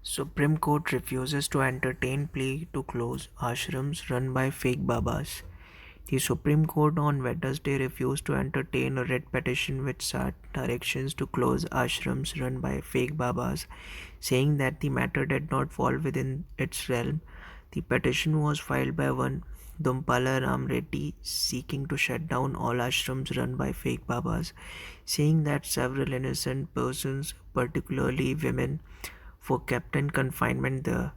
Supreme Court refuses to entertain plea to close ashrams run by fake Babas. The Supreme Court on Wednesday refused to entertain a writ petition which sought directions to close ashrams run by fake Babas, saying that the matter did not fall within its realm. The petition was filed by one Dumpala Ram Reddy seeking to shut down all ashrams run by fake Babas, saying that several innocent persons, particularly women, were kept in confinement there.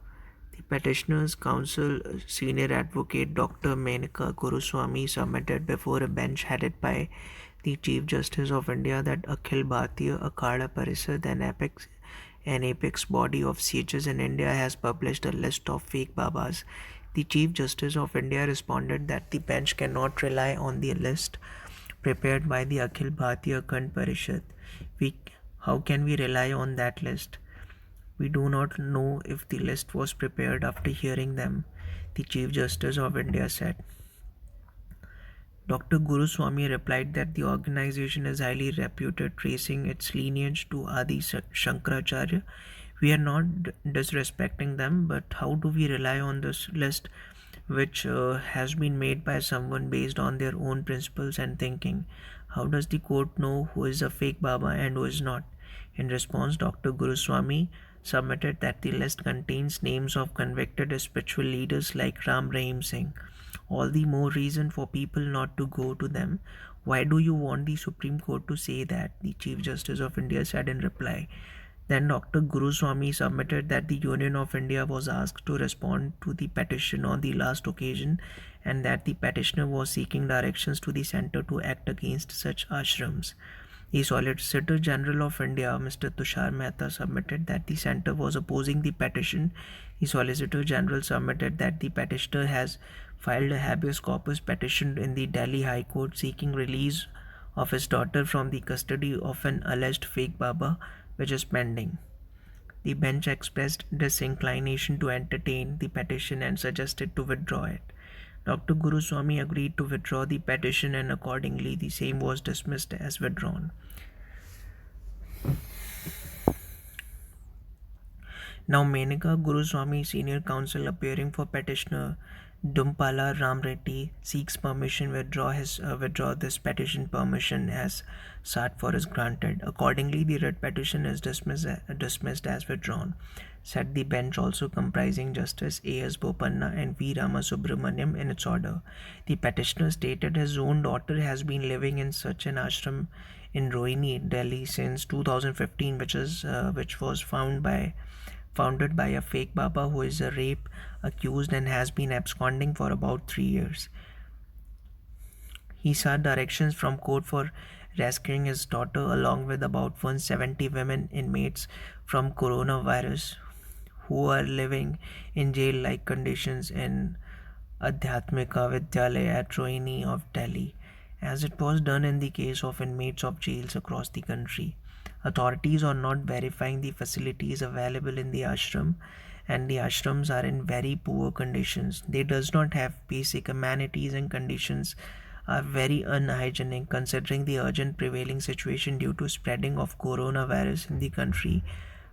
The petitioner's counsel, senior advocate Dr. Menaka Guruswamy, submitted before a bench headed by the Chief Justice of India that Akhil Bharatiya Akhada Parishad, an apex body of sages in India, has published a list of fake Babas. The Chief Justice of India responded that the bench cannot rely on the list prepared by the Akhil Bharatiya Akhand Parishad. We, how can we rely on that list? We do not know if the list was prepared after hearing them, the Chief Justice of India said. Dr. Guruswamy replied that the organization is highly reputed, tracing its lineage to Adi Shankaracharya. We are not disrespecting them, but how do we rely on this list which has been made by someone based on their own principles and thinking? How does the court know who is a fake Baba and who is not? In response, Dr. Guruswamy submitted that the list contains names of convicted spiritual leaders like Ram Rahim Singh. All the more reason for people not to go to them. Why do you want the Supreme Court to say that? The Chief Justice of India said in reply. Then Dr. Guruswamy submitted that the Union of India was asked to respond to the petition on the last occasion and that the petitioner was seeking directions to the centre to act against such ashrams. The Solicitor General of India, Mr. Tushar Mehta, submitted that the centre was opposing the petition. The Solicitor General submitted that the petitioner has filed a habeas corpus petition in the Delhi High Court seeking release of his daughter from the custody of an alleged fake Baba, which is pending. The bench expressed disinclination to entertain the petition and suggested to withdraw it. Dr. Guruswamy agreed to withdraw the petition and accordingly the same was dismissed as withdrawn. Now Menaka Guruswamy, senior counsel appearing for petitioner Dumpala Ram Reddy, seeks permission withdraw this petition. Permission as sought for is granted. Accordingly, the writ petition is dismissed as withdrawn, said the bench, also comprising Justice A.S. Bopanna and V. Ramasubramaniam in its order. The petitioner stated his own daughter has been living in such an ashram in Rohini, Delhi since 2015, which was founded by a fake Baba who is a rape accused and has been absconding for about 3 years. He sought directions from court for rescuing his daughter along with about 170 women inmates from coronavirus who are living in jail-like conditions in Adhyatmika Vidyalaya at Rohini of Delhi, as it was done in the case of inmates of jails across the country. Authorities are not verifying the facilities available in the ashram, and the ashrams are in very poor conditions. They does not have basic amenities and conditions are very unhygienic considering the urgent prevailing situation due to spreading of coronavirus in the country,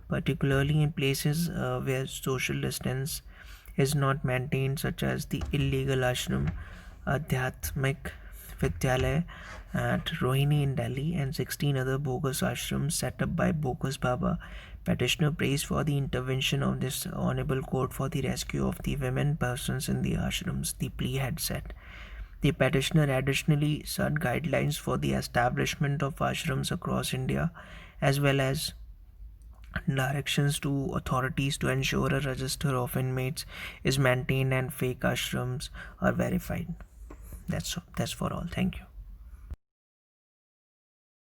particularly in places where social distance is not maintained, such as the illegal ashram Adhyatmik Vidyalaya at Rohini in Delhi and 16 other bogus ashrams set up by bogus Baba. Petitioner praised for the intervention of this honorable court for the rescue of the women persons in the ashrams, the plea had said. The petitioner additionally sought guidelines for the establishment of ashrams across India, as well as directions to authorities to ensure a register of inmates is maintained and fake ashrams are verified. That's for all. Thank you.